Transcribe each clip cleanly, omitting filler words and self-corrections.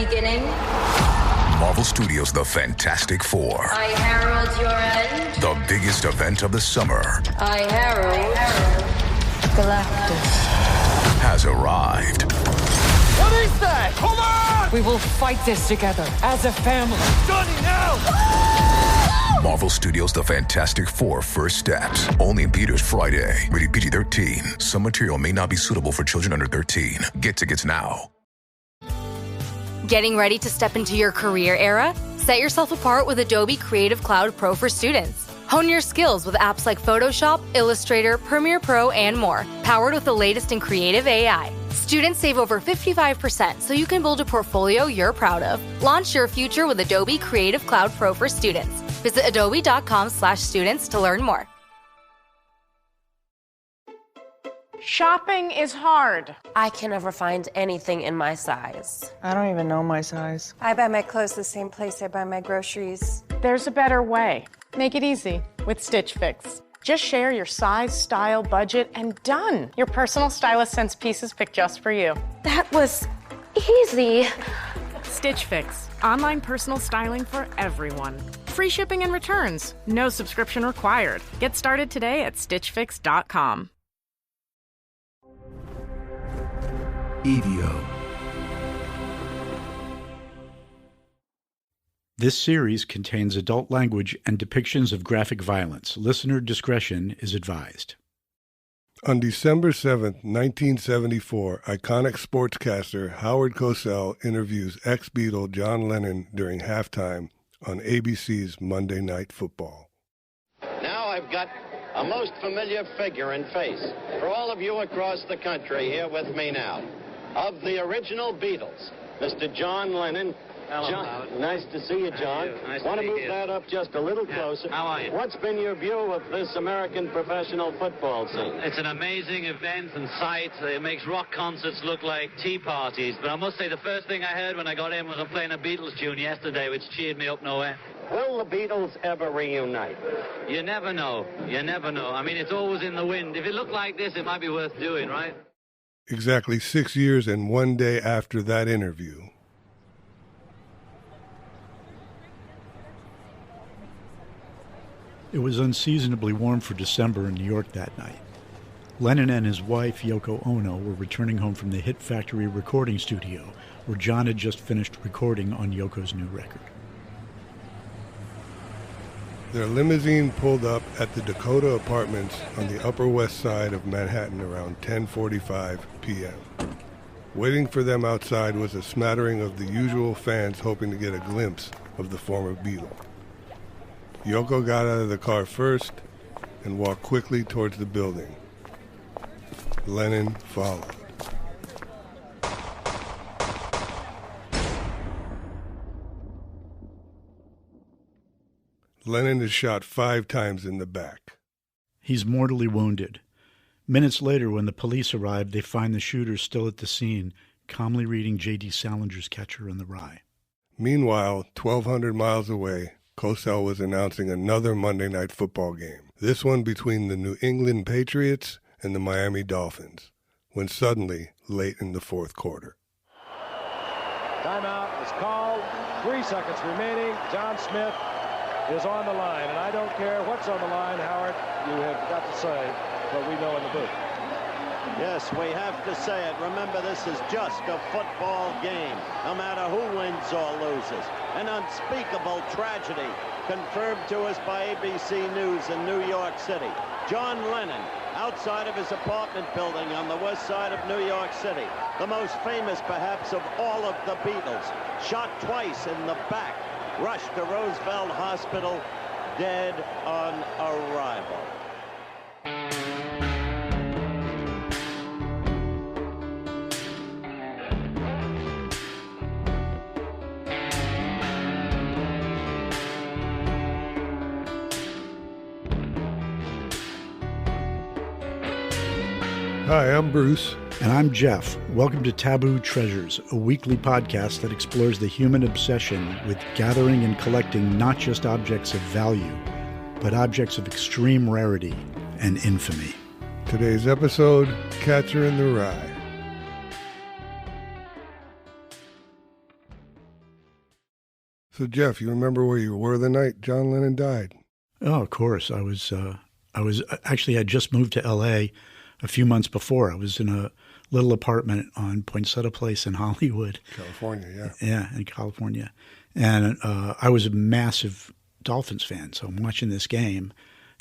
beginning. Marvel Studios' The Fantastic Four. I herald your end. The biggest event of the summer. I herald Galactus. Has arrived. What is that? Hold on! We will fight this together as a family. Johnny, now! Marvel Studios' The Fantastic Four First Steps. Only in theaters Friday. Rated PG-13. Some material may not be suitable for children under 13. Get tickets now. Getting ready to step into your career era? Set yourself apart with Adobe Creative Cloud Pro for students. Hone your skills with apps like Photoshop, Illustrator, Premiere Pro, and more, powered with the latest in creative AI. Students save over 55% so you can build a portfolio you're proud of. Launch your future with Adobe Creative Cloud Pro for students. Visit adobe.com/students to learn more. Shopping is hard. I can never find anything in my size. I don't even know my size. I buy my clothes the same place I buy my groceries. There's a better way. Make it easy with Stitch Fix. Just share your size, style, budget, and done. Your personal stylist sends pieces picked just for you. That was easy. Stitch Fix. Online personal styling for everyone. Free shipping and returns. No subscription required. Get started today at stitchfix.com. Evio. This series contains adult language and depictions of graphic violence. Listener discretion is advised. On December 7th, 1974, iconic sportscaster Howard Cosell interviews ex-Beatle John Lennon during halftime on ABC's Monday Night Football. Now I've got a most familiar figure and face for all of you across the country here with me now. Of the original Beatles, Mr. John Lennon. Hello, John, Howard. nice to see you, John. Nice Want to to move meet you. that up just a little closer? How are you? What's been your view of this American professional football scene? It's an amazing event and sight. It makes rock concerts look like tea parties. But I must say, the first thing I heard when I got in was I'm playing a Beatles tune yesterday, which cheered me up nowhere. Will the Beatles ever reunite? You never know. You never know. I mean, it's always in the wind. If it looked like this, it might be worth doing, right? Exactly 6 years and 1 day after that interview. It was unseasonably warm for December in New York that night. Lennon and his wife, Yoko Ono, were returning home from the Hit Factory recording studio, where John had just finished recording on Yoko's new record. Their limousine pulled up at the Dakota apartments on the Upper West Side of Manhattan around 10:45 p.m. Waiting for them outside was a smattering of the usual fans hoping to get a glimpse of the former Beatle. Yoko got out of the car first and walked quickly towards the building. Lennon followed. Lennon is shot 5 times in the back. He's mortally wounded. Minutes later, when the police arrive, they find the shooter still at the scene, calmly reading J.D. Salinger's Catcher in the Rye. Meanwhile, 1,200 miles away, Cosell was announcing another Monday Night Football game, this one between the New England Patriots and the Miami Dolphins, when suddenly, late in the fourth quarter. Timeout is called. 3 seconds remaining. John Smith is on the line, and I don't care what's on the line, Howard. You have got to say what we know in the booth. Yes, we have to say it. Remember, this is just a football game, no matter who wins or loses. An unspeakable tragedy confirmed to us by ABC News in New York City. John Lennon, outside of his apartment building on the west side of New York City, the most famous, perhaps, of all of the Beatles, shot twice in the back, rushed to Roosevelt Hospital, dead on arrival. Hi, I'm Bruce. And I'm Jeff. Welcome to Taboo Treasures, a weekly podcast that explores the human obsession with gathering and collecting not just objects of value, but objects of extreme rarity and infamy. Today's episode, Catcher in the Rye. So, Jeff, you remember where you were the night John Lennon died? Oh, of course. I was actually, I just moved to L.A. a few months before. I was in a little apartment on Poinsettia Place in Hollywood. California, yeah. Yeah, in California. And I was a massive Dolphins fan, so I'm watching this game,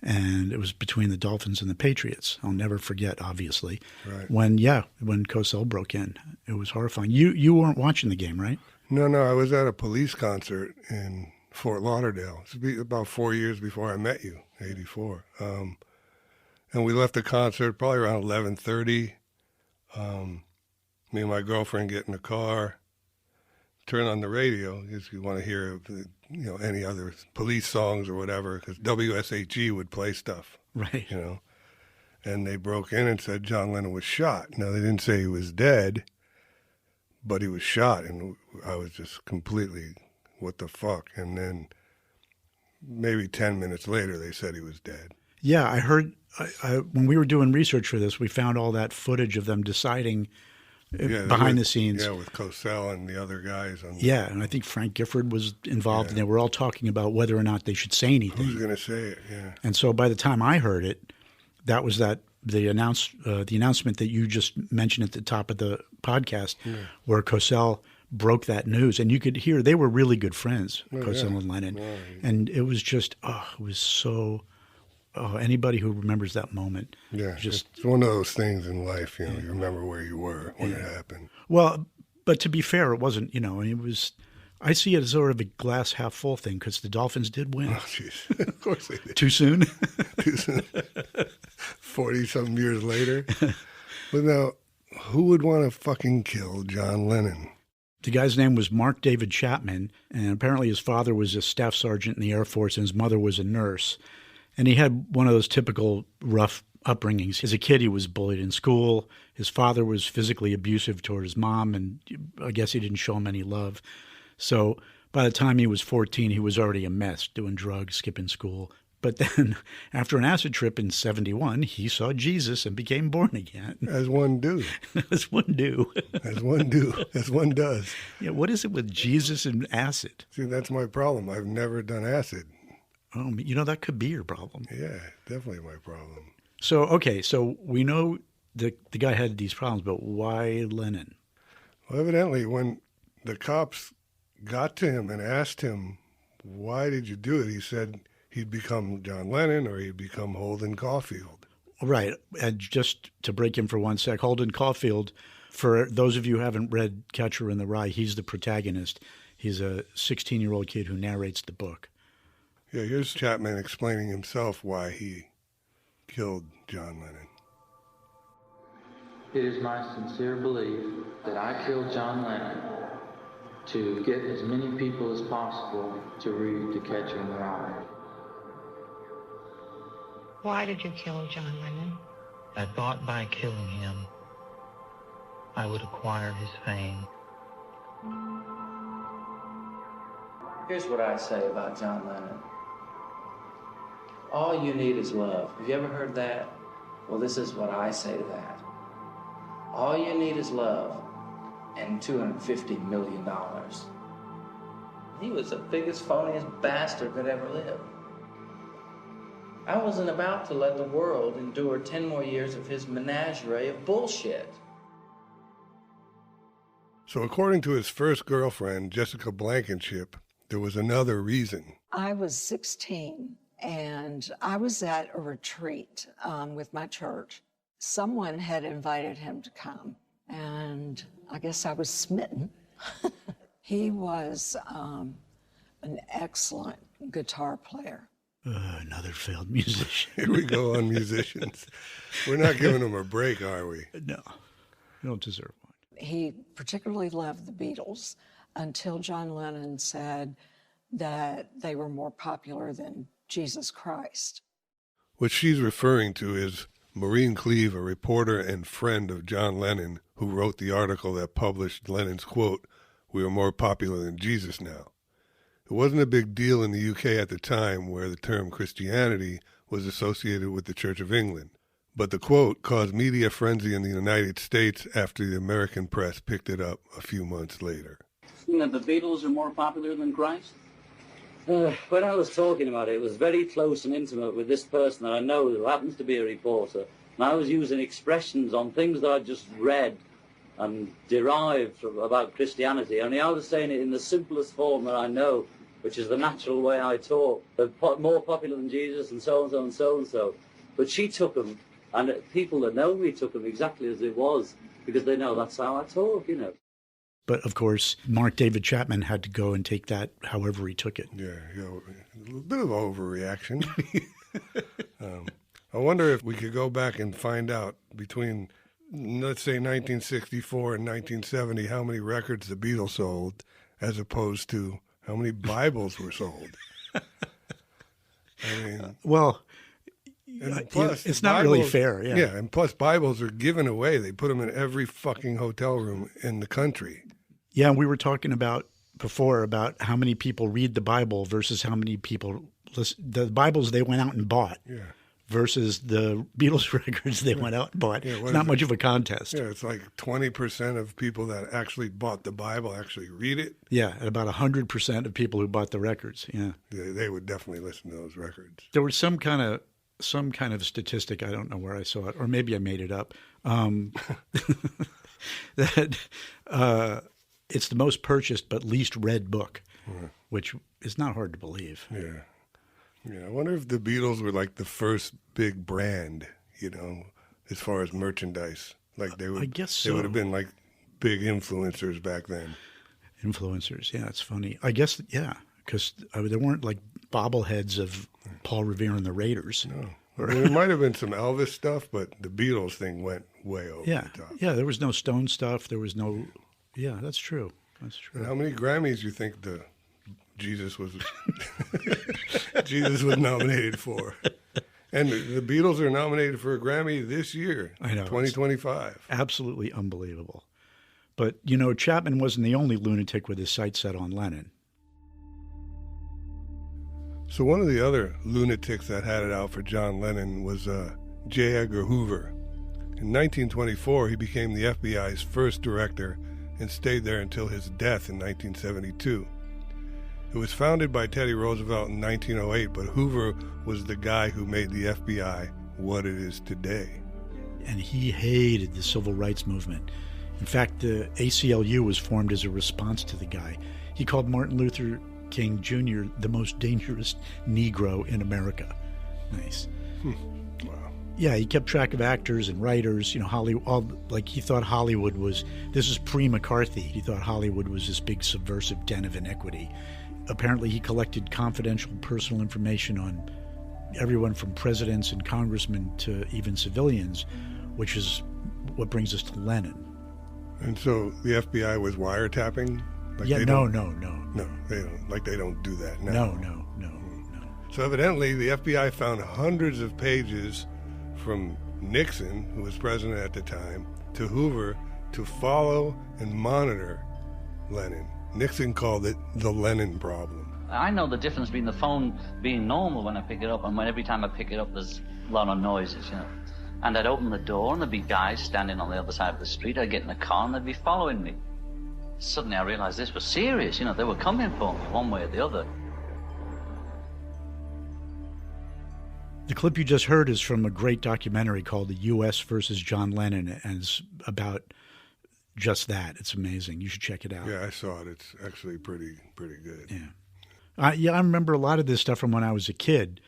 and it was between the Dolphins and the Patriots. I'll never forget, obviously. Right. When Cosell broke in. It was horrifying. You weren't watching the game, right? No, I was at a Police concert in Fort Lauderdale. It's about 4 years before I met you, 84. And we left the concert probably around 11:30. Me and my girlfriend get in the car, turn on the radio because you want to hear, any other Police songs or whatever, because WSHE would play stuff. Right. And they broke in and said John Lennon was shot. Now, they didn't say he was dead, but he was shot, and I was just completely, what the fuck? And then maybe 10 minutes later, they said he was dead. Yeah, I heard, when we were doing research for this, we found all that footage of them deciding behind the scenes. Yeah, with Cosell and the other guys. Yeah, and I think Frank Gifford was involved, and they were all talking about whether or not they should say anything. Who's going to say it, yeah. And so by the time I heard it, that was the announcement that you just mentioned at the top of the podcast, where Cosell broke that news. And you could hear they were really good friends, Cosell and Lennon. Oh, and it was just, it was so, anybody who remembers that moment. Yeah, it's one of those things in life, you remember where you were when it happened. Well, but to be fair, it wasn't, it was, I see it as sort of a glass half full thing because the Dolphins did win. Oh, jeez. Of course they did. Too soon? Too soon. 40-something years later. But now, who would want to fucking kill John Lennon? The guy's name was Mark David Chapman, and apparently his father was a staff sergeant in the Air Force and his mother was a nurse. And he had one of those typical rough upbringings. As a kid, he was bullied in school. His father was physically abusive toward his mom, and I guess he didn't show him any love. So by the time he was 14, he was already a mess, doing drugs, skipping school. But then after an acid trip in 1971, he saw Jesus and became born again. As one do. As one do. As one do. As one does. Yeah, what is it with Jesus and acid? See, that's my problem. I've never done acid. Oh, that could be your problem. Yeah, definitely my problem. So, okay, so we know the guy had these problems, but why Lennon? Well, evidently, when the cops got to him and asked him, why did you do it? He said he'd become John Lennon or he'd become Holden Caulfield. Right. And just to break in for one sec, Holden Caulfield, for those of you who haven't read Catcher in the Rye, he's the protagonist. He's a 16-year-old kid who narrates the book. Yeah, here's Chapman explaining himself why he killed John Lennon. It is my sincere belief that I killed John Lennon to get as many people as possible to read The Catcher in the Rye. Why did you kill John Lennon? I thought by killing him, I would acquire his fame. Here's what I say about John Lennon. All you need is love. Have you ever heard that? Well, this is what I say to that. All you need is love and $250 million. He was the biggest, phoniest bastard that ever lived. I wasn't about to let the world endure 10 more years of his menagerie of bullshit. So according to his first girlfriend, Jessica Blankenship, there was another reason. I was 16, and I was at a retreat with my church. Someone had invited him to come, and I guess I was smitten. He was an excellent guitar player. Another failed musician. Here we go on musicians. We're not giving them a break, are we? No, you don't deserve one. He particularly loved the Beatles until John Lennon said that they were more popular than Jesus Christ. What she's referring to is Maureen Cleave, a reporter and friend of John Lennon, who wrote the article that published Lennon's quote, "We are more popular than Jesus now." It wasn't a big deal in the UK at the time, where the term Christianity was associated with the Church of England. But the quote caused media frenzy in the United States after the American press picked it up a few months later. You know, the Beatles are more popular than Christ? When I was talking about it, it was very close and intimate with this person that I know who happens to be a reporter. And I was using expressions on things that I just read and derived about Christianity. Only I was saying it in the simplest form that I know, which is the natural way I talk. They're more popular than Jesus and so and so and so and so. But she took them, and people that know me took them exactly as it was, because they know that's how I talk, you know. But, of course, Mark David Chapman had to go and take that however he took it. Yeah, a bit of overreaction. I wonder if we could go back and find out between, let's say, 1964 and 1970, how many records the Beatles sold as opposed to how many Bibles were sold. I mean, well, plus, it's not really fair. Yeah. Yeah, and plus Bibles are given away. They put them in every fucking hotel room in the country. Yeah, we were talking about before about how many people read the Bible versus how many people listen. The Bibles they went out and bought versus the Beatles records they went out and bought. Yeah, it's not much of a contest. Yeah, it's like 20% of people that actually bought the Bible actually read it. Yeah, and about 100% of people who bought the records. Yeah, they would definitely listen to those records. There was some kind of statistic, I don't know where I saw it, or maybe I made it up, that it's the most purchased but least read book, which is not hard to believe. Yeah, I wonder if the Beatles were like the first big brand, you know, as far as merchandise. Like they would, I guess so. They would have been like big influencers back then. Influencers, yeah, it's funny. I guess, yeah, because there weren't like bobbleheads of Paul Revere and the Raiders. No. There might have been some Elvis stuff, but the Beatles thing went way over the top. Yeah, there was no Stone stuff. There was no... Yeah, that's true. That's true. And how many Grammys do you think Jesus was nominated for? And the Beatles are nominated for a Grammy this year, I know, 2025. Absolutely unbelievable. But, you know, Chapman wasn't the only lunatic with his sights set on Lennon. So one of the other lunatics that had it out for John Lennon was J. Edgar Hoover. In 1924, he became the FBI's first director and stayed there until his death in 1972. It was founded by Teddy Roosevelt in 1908, but Hoover was the guy who made the FBI what it is today. And he hated the civil rights movement. In fact, the ACLU was formed as a response to the guy. He called Martin Luther King Jr. the most dangerous Negro in America. Nice. Wow. Yeah, he kept track of actors and writers. You know, he thought Hollywood was, this is pre-McCarthy. He thought Hollywood was this big subversive den of inequity. Apparently, he collected confidential personal information on everyone from presidents and congressmen to even civilians, which is what brings us to Lennon. And so the FBI was wiretapping? Like no, they don't. Like they don't do that now. No. So evidently, the FBI found hundreds of pages from Nixon, who was president at the time, to Hoover to follow and monitor Lennon. Nixon called it the Lennon problem. I know the difference between the phone being normal when I pick it up and when every time I pick it up there's a lot of noises, you know. And I'd open the door and there'd be guys standing on the other side of the street. I'd get in the car and they'd be following me. Suddenly I realized this was serious, you know, they were coming for me one way or the other. The clip you just heard is from a great documentary called The U.S. versus John Lennon, and it's about just that. It's amazing. You should check it out. Yeah, I saw it. It's actually pretty good. Yeah. I remember a lot of this stuff from when I was a kid,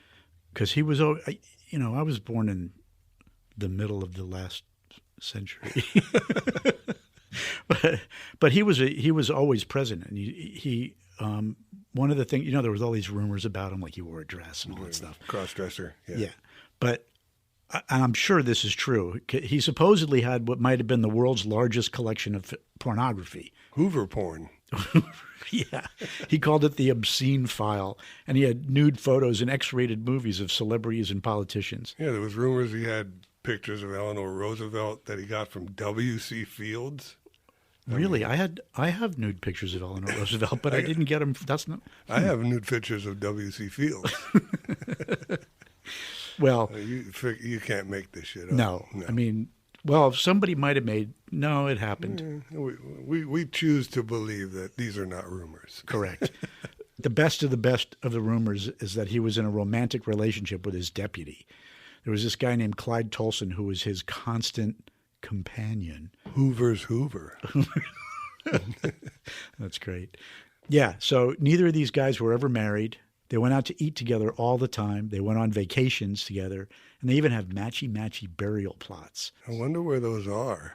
because he was, you know, I was born in the middle of the last century. But he was always president. And he one of the things, you know, there was all these rumors about him, like he wore a dress and all that stuff. Cross-dresser, yeah. But, and I'm sure this is true, he supposedly had what might have been the world's largest collection of pornography. Hoover porn. Yeah. He called it the obscene file, and he had nude photos and X-rated movies of celebrities and politicians. Yeah, there was rumors he had pictures of Eleanor Roosevelt that he got from W.C. Fields. Really? I have nude pictures of Eleanor Roosevelt, but I didn't get them. I have nude pictures of W.C. Fields. Well, you can't make this shit up. No. I mean, well, somebody might have made. No, it happened. We choose to believe that these are not rumors. Correct. the best of the rumors is that he was in a romantic relationship with his deputy. There was this guy named Clyde Tolson who was his constant companion. Hoover's Hoover. That's great. Yeah, so neither of these guys were ever married. They went out to eat together all the time. They went on vacations together. And they even have matchy-matchy burial plots. I wonder where those are.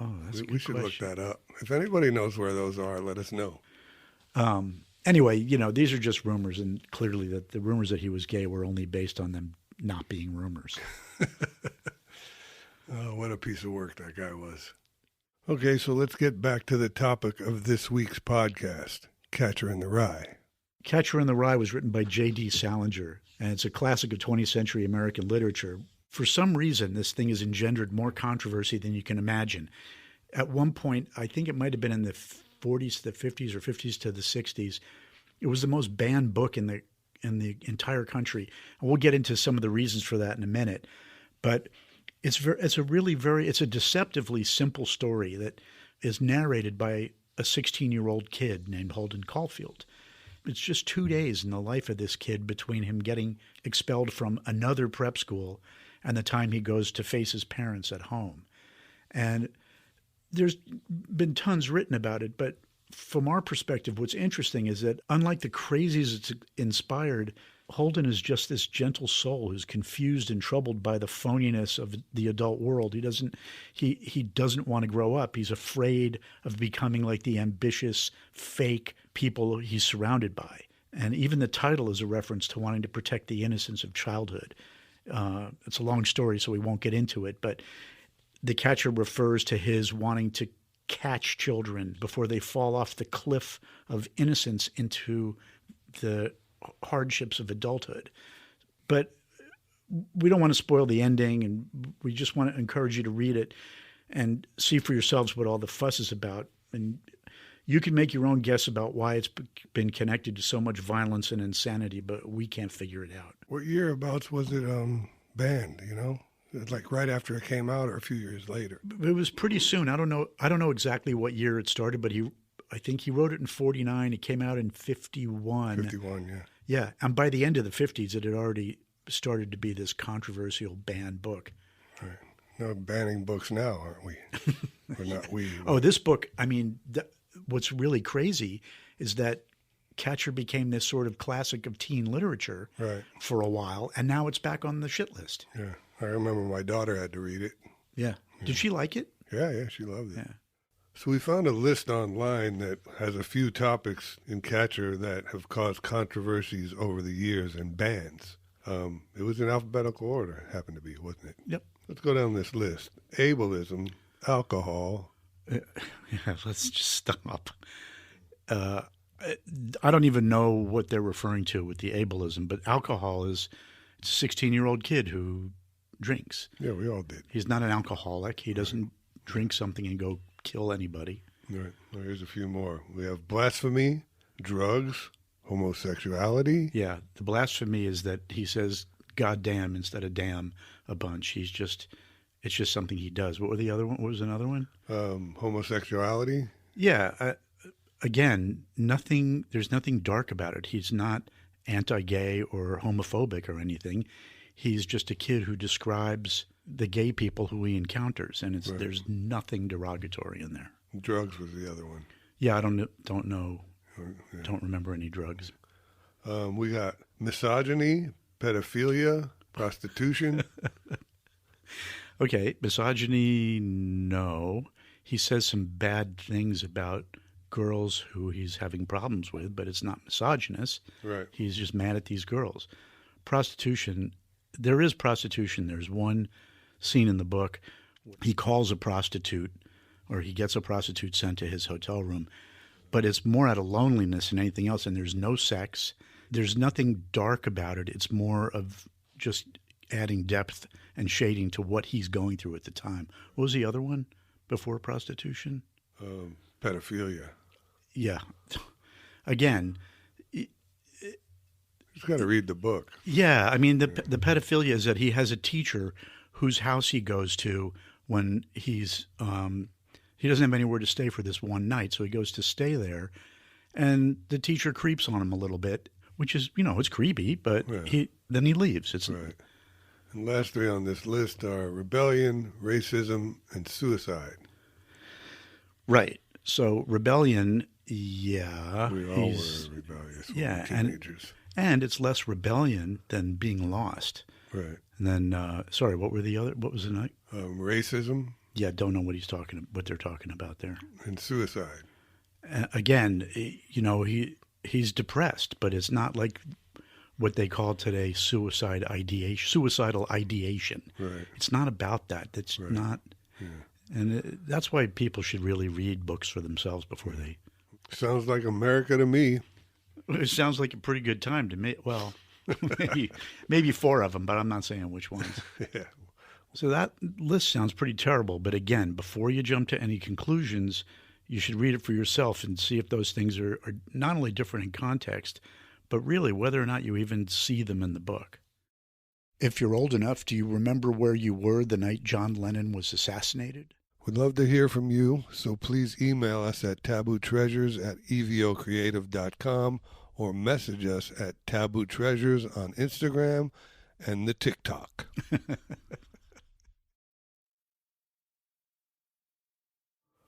Oh, that's a good We should question. look that up. If anybody knows where those are, let us know. Anyway, these are just rumors, and clearly that the rumors that he was gay were only based on them not being rumors. Oh, what a piece of work that guy was. Okay, so let's get back to the topic of this week's podcast, Catcher in the Rye. Catcher in the Rye was written by J.D. Salinger, and it's a classic of 20th century American literature. For some reason, this thing has engendered more controversy than you can imagine. At one point, I think it might have been in the 40s to the 50s or 50s to the 60s, it was the most banned book in the entire country. And we'll get into some of the reasons for that in a minute. But it's a deceptively simple story that is narrated by a 16-year-old kid named Holden Caulfield. It's just 2 days in the life of this kid between him getting expelled from another prep school and the time he goes to face his parents at home. And there's been tons written about it, but from our perspective, what's interesting is that unlike the crazies it's inspired, Holden is just this gentle soul who's confused and troubled by the phoniness of the adult world. He doesn't want to grow up. He's afraid of becoming like the ambitious, fake people he's surrounded by. And even the title is a reference to wanting to protect the innocence of childhood. It's a long story, so we won't get into it, but the catcher refers to his wanting to catch children before they fall off the cliff of innocence into the hardships of adulthood. But we don't want to spoil the ending, and we just want to encourage you to read it and see for yourselves what all the fuss is about. And you can make your own guess about why it's been connected to so much violence and insanity, but we can't figure it out. What yearabouts was it banned, Like right after it came out or a few years later? It was pretty soon. I don't know exactly what year it started, but I think he wrote it in 49. It came out in 51. 51, yeah. Yeah, and by the end of the 50s, it had already started to be this controversial banned book. Right. No, banning books now, aren't we? Or not we. Oh, this book, what's really crazy is that Catcher became this sort of classic of teen literature for a while, and now it's back on the shit list. Yeah, I remember my daughter had to read it. Yeah. Did she like it? Yeah, she loved it. Yeah. So we found a list online that has a few topics in Catcher that have caused controversies over the years and bans. It was in alphabetical order, happened to be, wasn't it? Yep. Let's go down this list. Ableism, alcohol. Yeah, let's just stop. I don't even know what they're referring to with the ableism, but alcohol it's a 16-year-old kid who drinks. Yeah, we all did. He's not an alcoholic. He doesn't drink something and go kill anybody. Right. Well, here's a few more. We have blasphemy, drugs, homosexuality. Yeah, the blasphemy is that he says goddamn instead of damn a bunch. It's just something he does. What was another one? Homosexuality. Yeah. Again, there's nothing dark about it. He's not anti-gay or homophobic or anything. He's just a kid who describes the gay people who he encounters, and there's nothing derogatory in there. Drugs was the other one. Yeah, I don't know. Yeah. Don't remember any drugs. We got misogyny, pedophilia, prostitution. Okay, misogyny, no. He says some bad things about girls who he's having problems with, but it's not misogynist. Right. He's just mad at these girls. Prostitution, there is prostitution. There's one scene in the book. He calls a prostitute, or he gets a prostitute sent to his hotel room, but it's more out of loneliness than anything else, and there's no sex. There's nothing dark about it. It's more of just adding depth and shading to what he's going through at the time. What was the other one before prostitution? Pedophilia. Yeah. Again, you just got to read the book. Yeah, I mean, the pedophilia is that he has a teacher whose house he goes to when he doesn't have anywhere to stay for this one night, so he goes to stay there, And the teacher creeps on him a little bit, which is, it's creepy, but then he leaves. It's right. And last three on this list are rebellion, racism, and suicide. Right. So rebellion, yeah. We all were rebellious when we were teenagers. And it's less rebellion than being lost. Right. And then, sorry, what was the night? Racism. Yeah, don't know what they're talking about there. And suicide. Again, he's depressed, but it's not like what they call today suicidal ideation. Right. It's not about that. It's not. Yeah. And that's why people should really read books for themselves before they. Sounds like America to me. It sounds like a pretty good time to me. Well, maybe four of them, but I'm not saying which ones. Yeah. So that list sounds pretty terrible. But again, before you jump to any conclusions, you should read it for yourself and see if those things are not only different in context, but really whether or not you even see them in the book. If you're old enough, do you remember where you were the night John Lennon was assassinated? We'd love to hear from you, so please email us at tabootreasures@eviocreative.com or message us at Taboo Treasures on Instagram and the TikTok.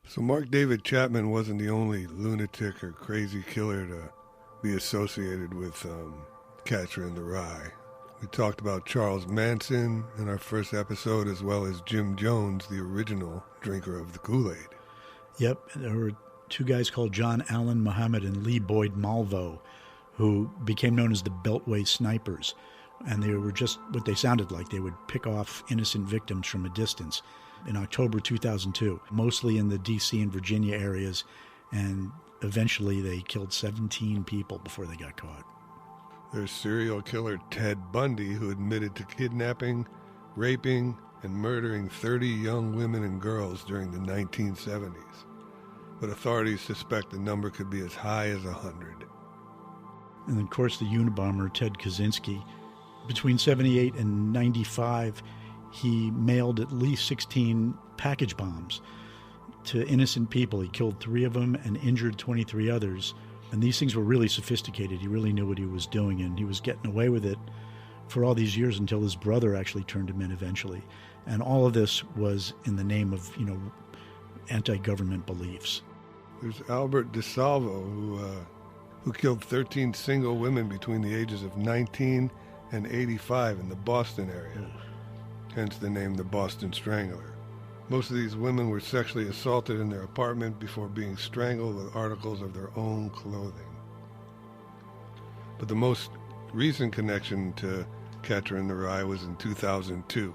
So Mark David Chapman wasn't the only lunatic or crazy killer to be associated with Catcher in the Rye. We talked about Charles Manson in our first episode, as well as Jim Jones, the original drinker of the Kool-Aid. Yep, there were two guys called John Allen Muhammad and Lee Boyd Malvo, who became known as the Beltway Snipers. And they were just what they sounded like. They would pick off innocent victims from a distance. In October 2002, mostly in the D.C. and Virginia areas, and eventually they killed 17 people before they got caught. There's serial killer Ted Bundy, who admitted to kidnapping, raping, and murdering 30 young women and girls during the 1970s. But authorities suspect the number could be as high as 100. And of course, the Unabomber Ted Kaczynski. Between 78 and 95, he mailed at least 16 package bombs to innocent people. He killed 3 of them and injured 23 others. And these things were really sophisticated. He really knew what he was doing, and he was getting away with it for all these years until his brother actually turned him in eventually. And all of this was in the name of, anti-government beliefs. There's Albert DeSalvo, who killed 13 single women between the ages of 19 and 85 in the Boston area. Hence the name the Boston Strangler. Most of these women were sexually assaulted in their apartment before being strangled with articles of their own clothing. But the most recent connection to Catcher in the Rye was in 2002.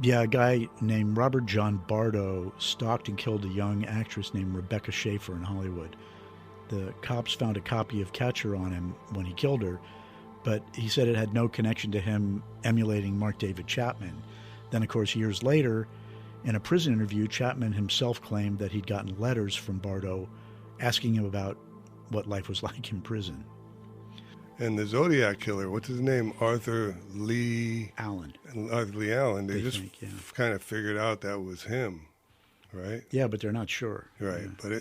Yeah, a guy named Robert John Bardo stalked and killed a young actress named Rebecca Schaefer in Hollywood. The cops found a copy of Catcher on him when he killed her, but he said it had no connection to him emulating Mark David Chapman. Then, of course, years later, in a prison interview, Chapman himself claimed that he'd gotten letters from Bardo asking him about what life was like in prison. And the Zodiac Killer, what's his name? Arthur Lee Allen. Arthur Lee Allen. They just kind of figured out that was him, right? Yeah, but they're not sure. Right, yeah.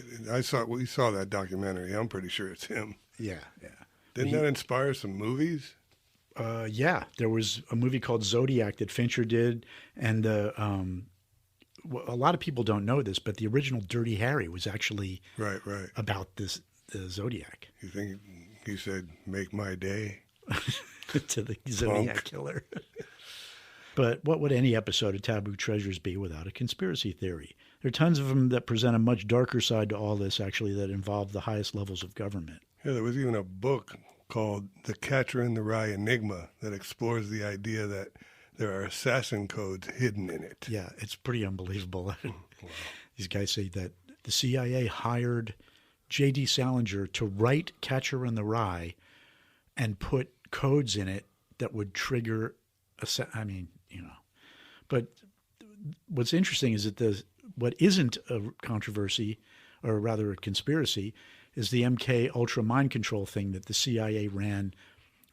But we saw that documentary. I'm pretty sure it's him. Yeah. Didn't that inspire some movies? Yeah, there was a movie called Zodiac that Fincher did, and a lot of people don't know this, but the original Dirty Harry was actually right about the Zodiac. You think he said, "Make my day" to the Zodiac Killer? But what would any episode of Taboo Treasures be without a conspiracy theory? There are tons of them that present a much darker side to all this, actually, that involve the highest levels of government. Yeah, there was even a book called The Catcher in the Rye Enigma that explores the idea that there are assassin codes hidden in it. Yeah, it's pretty unbelievable. Wow. These guys say that the CIA hired J.D. Salinger to write Catcher in the Rye and put codes in it that would trigger But what's interesting is that what isn't a controversy, or rather a conspiracy, is the MK Ultra mind control thing that the CIA ran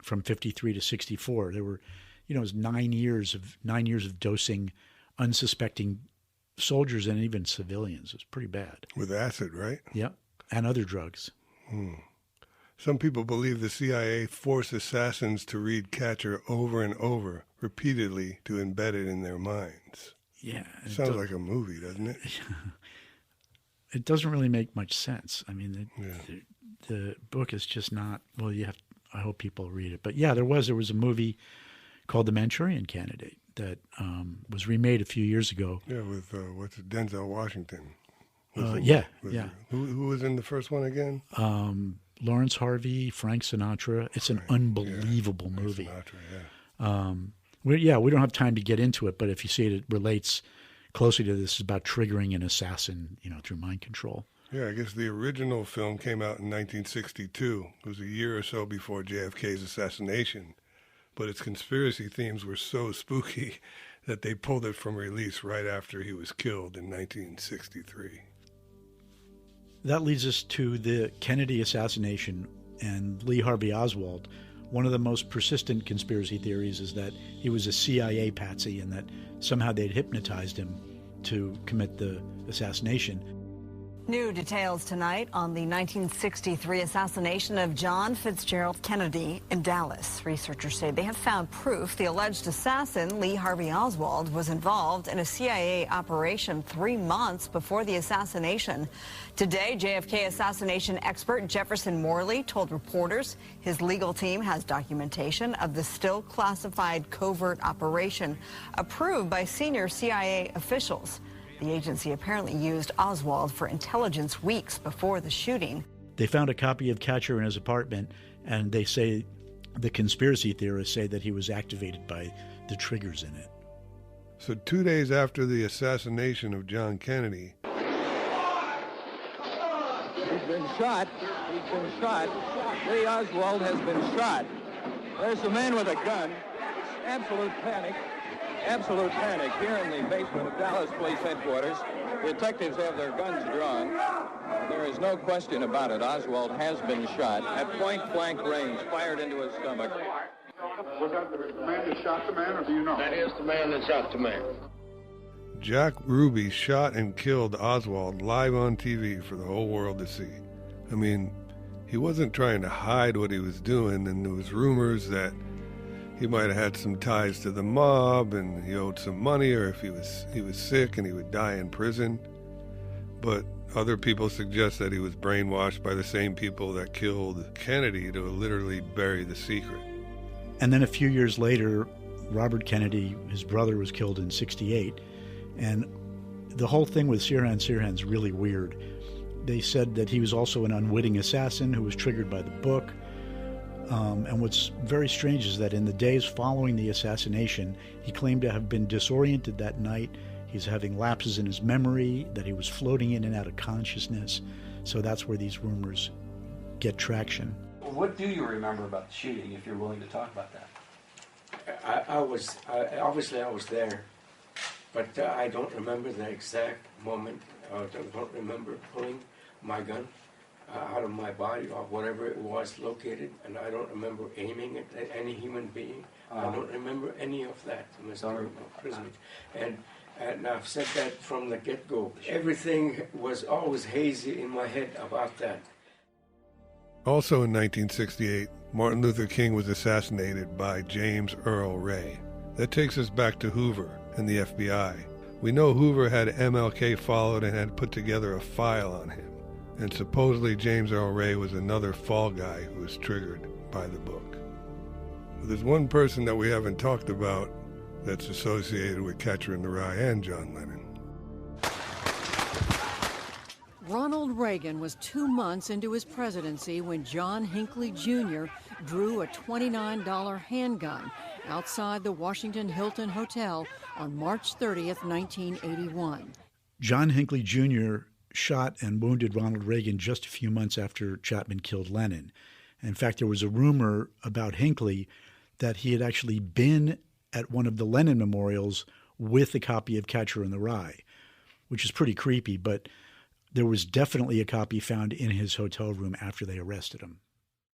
from 53 to 64. There were, it was 9 years of dosing unsuspecting soldiers and even civilians. It was pretty bad. With acid, right? Yeah, and other drugs. Some people believe the CIA forced assassins to read Catcher over and over, repeatedly, to embed it in their minds. Yeah. Sounds like a movie, doesn't it? It doesn't really make much sense. I mean, the book is just not, well, I hope people read it. But yeah, there was a movie called The Manchurian Candidate that was remade a few years ago. Yeah, with, Denzel Washington. Yeah. Who was in the first one again? Lawrence Harvey, Frank Sinatra. It's an unbelievable movie. Sinatra, yeah. We don't have time to get into it, but if you see it, it relates closely to this. It's about triggering an assassin, through mind control. Yeah, I guess the original film came out in 1962. It was a year or so before JFK's assassination. But its conspiracy themes were so spooky that they pulled it from release right after he was killed in 1963. That leads us to the Kennedy assassination and Lee Harvey Oswald. One of the most persistent conspiracy theories is that he was a CIA patsy and that somehow they'd hypnotized him to commit the assassination. New details tonight on the 1963 assassination of John Fitzgerald Kennedy in Dallas. Researchers say they have found proof the alleged assassin, Lee Harvey Oswald, was involved in a CIA operation 3 months before the assassination. Today, JFK assassination expert Jefferson Morley told reporters his legal team has documentation of the still classified covert operation approved by senior CIA officials. The agency apparently used Oswald for intelligence weeks before the shooting. They found a copy of Catcher in his apartment, and they say, the conspiracy theorists say that he was activated by the triggers in it. So 2 days after the assassination of John Kennedy... He's been shot. He's been shot. Lee Oswald has been shot. There's a man with a gun. Absolute panic. Absolute panic here in the basement of Dallas Police Headquarters. Detectives have their guns drawn. There is no question about it. Oswald has been shot at point-blank range, fired into his stomach. Was that the man that shot the man, or do you know? That is the man that shot the man. Jack Ruby shot and killed Oswald live on TV for the whole world to see. I mean, he wasn't trying to hide what he was doing, and there was rumors that he might have had some ties to the mob and he owed some money, or if he was sick and he would die in prison. But other people suggest that he was brainwashed by the same people that killed Kennedy to literally bury the secret. And then a few years later, Robert Kennedy, his brother, was killed in 1968. And the whole thing with Sirhan's really weird. They said that he was also an unwitting assassin who was triggered by the book. And what's very strange is that in the days following the assassination, he claimed to have been disoriented that night. He's having lapses in his memory, that he was floating in and out of consciousness. So that's where these rumors get traction. What do you remember about the shooting, if you're willing to talk about that? I was there, but I don't remember the exact moment. I don't remember pulling my gun out of my body or whatever it was located, and I don't remember aiming it at any human being. I don't remember any of that, Mr. President. And I've said that from the get-go. Everything was always hazy in my head about that. Also in 1968, Martin Luther King was assassinated by James Earl Ray. That takes us back to Hoover and the FBI. We know Hoover had MLK followed and had put together a file on him. And supposedly James Earl Ray was another fall guy who was triggered by the book. But there's one person that we haven't talked about that's associated with Catcher in the Rye and John Lennon. Ronald Reagan was 2 months into his presidency when John Hinckley Jr. drew a $29 handgun outside the Washington Hilton Hotel on March 30th, 1981. John Hinckley Jr. shot and wounded Ronald Reagan just a few months after Chapman killed Lennon. In fact, there was a rumor about Hinckley that he had actually been at one of the Lennon memorials with a copy of Catcher in the Rye, which is pretty creepy, but there was definitely a copy found in his hotel room after they arrested him.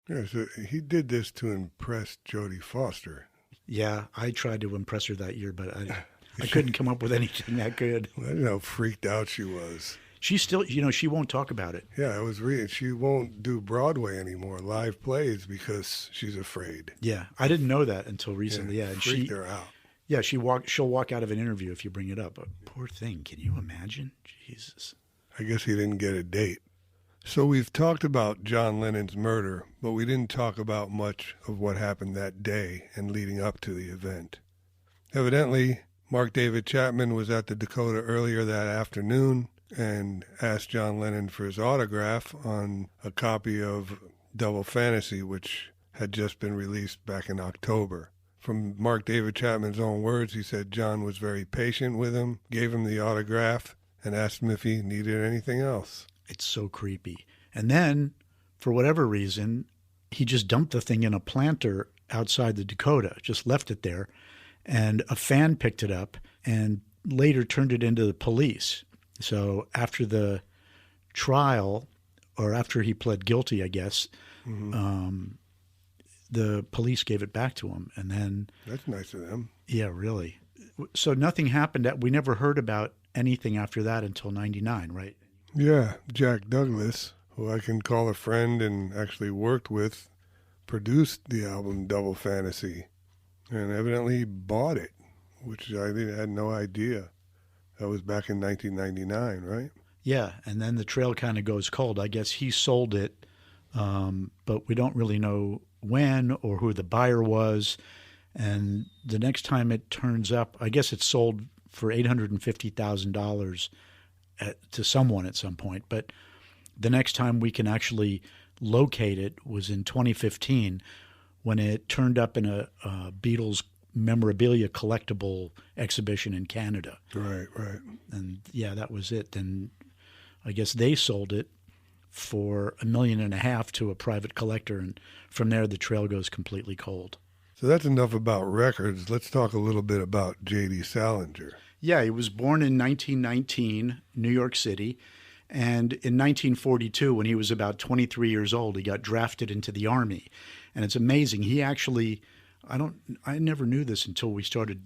Yeah, so he did this to impress Jodie Foster. Yeah, I tried to impress her that year, but I couldn't come up with anything that good. Imagine how freaked out she was. She still, she won't talk about it. Yeah, it was real. She won't do Broadway anymore, live plays, because she's afraid. Yeah, I didn't know that until recently. Yeah, and freaked her out. Yeah, she'll walk out of an interview if you bring it up. Poor thing. Can you imagine? Jesus. I guess he didn't get a date. So we've talked about John Lennon's murder, but we didn't talk about much of what happened that day and leading up to the event. Evidently, Mark David Chapman was at the Dakota earlier that afternoon and asked John Lennon for his autograph on a copy of Double Fantasy, which had just been released back in October. From Mark David Chapman's own words, he said John was very patient with him, gave him the autograph, and asked him if he needed anything else. It's so creepy. And then, for whatever reason, he just dumped the thing in a planter outside the Dakota, just left it there, and a fan picked it up and later turned it into the police. So after the trial, or after he pled guilty, I guess, the police gave it back to him. And then... That's nice of them. Yeah, really. So nothing happened. We never heard about anything after that until 99, right? Yeah, Jack Douglas, who I can call a friend and actually worked with, produced the album Double Fantasy and evidently bought it, which I had no idea. That was back in 1999, right? Yeah, and then the trail kind of goes cold. I guess he sold it, but we don't really know when or who the buyer was. And the next time it turns up, I guess it's sold for $850,000 to someone at some point. But the next time we can actually locate it was in 2015 when it turned up in a Beatles memorabilia collectible exhibition in Canada. Right. And yeah, that was it. And I guess they sold it for $1.5 million to a private collector. And from there, the trail goes completely cold. So that's enough about records. Let's talk a little bit about J.D. Salinger. Yeah, he was born in 1919, New York City. And in 1942, when he was about 23 years old, he got drafted into the Army. And it's amazing. He actually, I never knew this until we started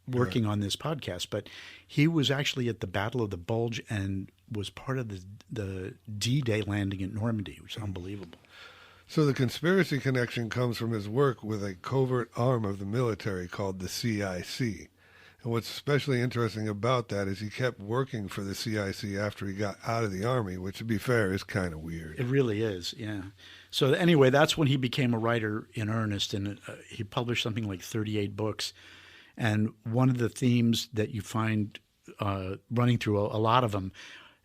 working on this podcast, but he was actually at the Battle of the Bulge and was part of the D-Day landing at Normandy, which is unbelievable. So the conspiracy connection comes from his work with a covert arm of the military called the CIC. And what's especially interesting about that is he kept working for the CIC after he got out of the Army, which, to be fair, is kind of weird. It really is, yeah. So anyway, that's when he became a writer in earnest, and he published something like 38 books. And one of the themes that you find running through a lot of them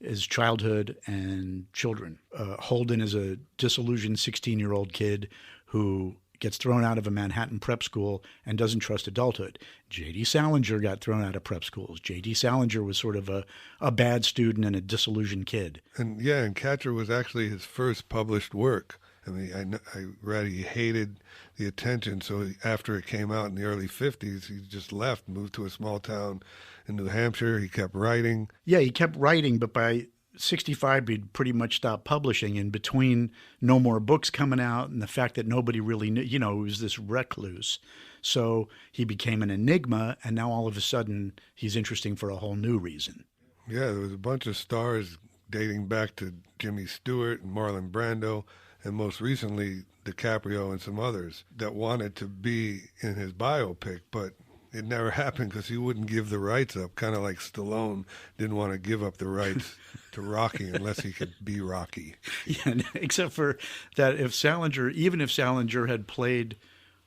is childhood and children. Holden is a disillusioned 16-year-old kid who gets thrown out of a Manhattan prep school and doesn't trust adulthood. J.D. Salinger got thrown out of prep schools. J.D. Salinger was sort of a bad student and a disillusioned kid. And Catcher was actually his first published work. I mean, I read he hated the attention, so after it came out in the early 50s, he just left, moved to a small town in New Hampshire. He kept writing. Yeah, he kept writing, but by 65, he'd pretty much stopped publishing. And between no more books coming out and the fact that nobody really knew, he was this recluse. So he became an enigma, and now all of a sudden he's interesting for a whole new reason. Yeah, there was a bunch of stars dating back to Jimmy Stewart and Marlon Brando, and most recently DiCaprio and some others that wanted to be in his biopic, but it never happened because he wouldn't give the rights up, kind of like Stallone didn't want to give up the rights to Rocky unless he could be Rocky. Yeah, except for that even if Salinger had played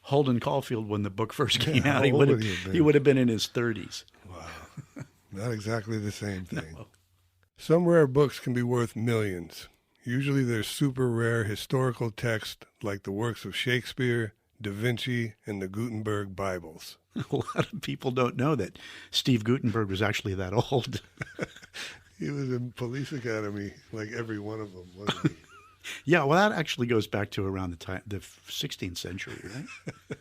Holden Caulfield when the book first came out, he would have been in his 30s. Wow. Not exactly the same thing. No. Some rare books can be worth millions. Usually they're super rare historical text like the works of Shakespeare, Da Vinci, and the Gutenberg Bibles. A lot of people don't know that Steve Gutenberg was actually that old. He was in Police Academy, like every one of them, wasn't he? Yeah, well, that actually goes back to around the 16th century, right?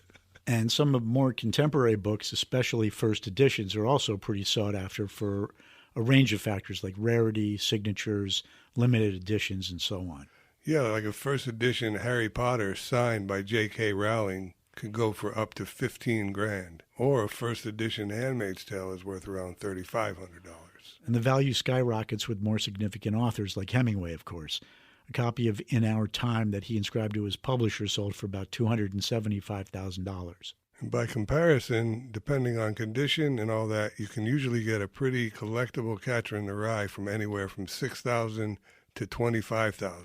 And some of more contemporary books, especially first editions, are also pretty sought after for a range of factors like rarity, signatures, limited editions, and so on. Yeah, like a first edition Harry Potter signed by J.K. Rowling could go for up to $15,000, or a first edition Handmaid's Tale is worth around $3,500. And the value skyrockets with more significant authors like Hemingway, of course. A copy of In Our Time that he inscribed to his publisher sold for about $275,000. And by comparison, depending on condition and all that, you can usually get a pretty collectible Catcher in the Rye from anywhere from $6,000 to $25,000.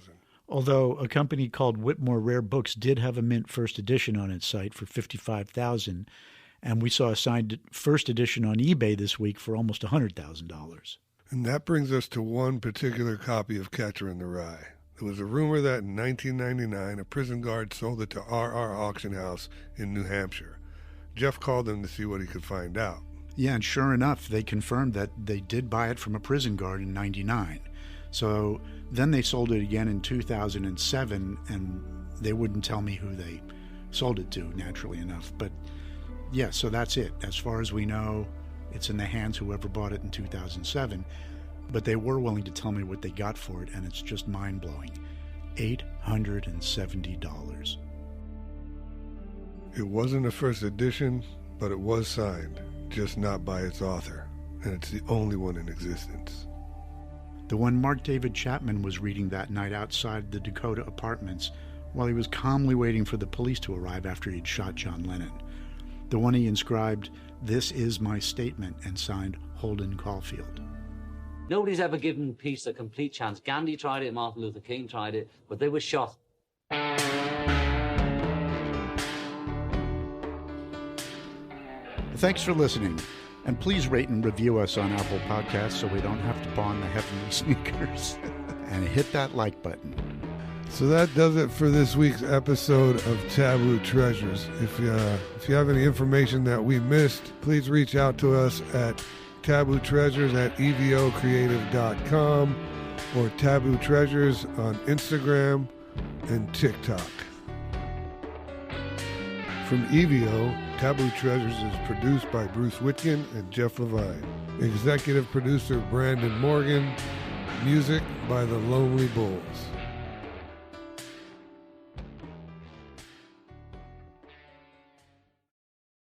Although a company called Whitmore Rare Books did have a mint first edition on its site for $55,000, and we saw a signed first edition on eBay this week for almost $100,000. And that brings us to one particular copy of Catcher in the Rye. There was a rumor that in 1999, a prison guard sold it to R.R. Auction House in New Hampshire. Jeff called them to see what he could find out. Yeah, and sure enough, they confirmed that they did buy it from a prison guard in 99. So then they sold it again in 2007, and they wouldn't tell me who they sold it to, naturally enough. But yeah, so that's it. As far as we know, it's in the hands of whoever bought it in 2007. But they were willing to tell me what they got for it, and it's just mind-blowing. $870. It wasn't a first edition, but it was signed, just not by its author. And it's the only one in existence. The one Mark David Chapman was reading that night outside the Dakota apartments while he was calmly waiting for the police to arrive after he'd shot John Lennon. The one he inscribed, "This is my statement," and signed Holden Caulfield. Nobody's ever given peace a complete chance. Gandhi tried it, Martin Luther King tried it, but they were shot. Thanks for listening, and please rate and review us on Apple Podcasts so we don't have to pawn the heavenly sneakers. And hit that like button. So that does it for this week's episode of Taboo Treasures. If you have any information that we missed, please reach out to us at Taboo Treasures at eviocreative.com or Taboo Treasures on Instagram and TikTok. From Evio, Taboo Treasures is produced by Bruce Whitkin and Jeff Levine. Executive producer Brandon Morgan. Music by the Lonely Bulls.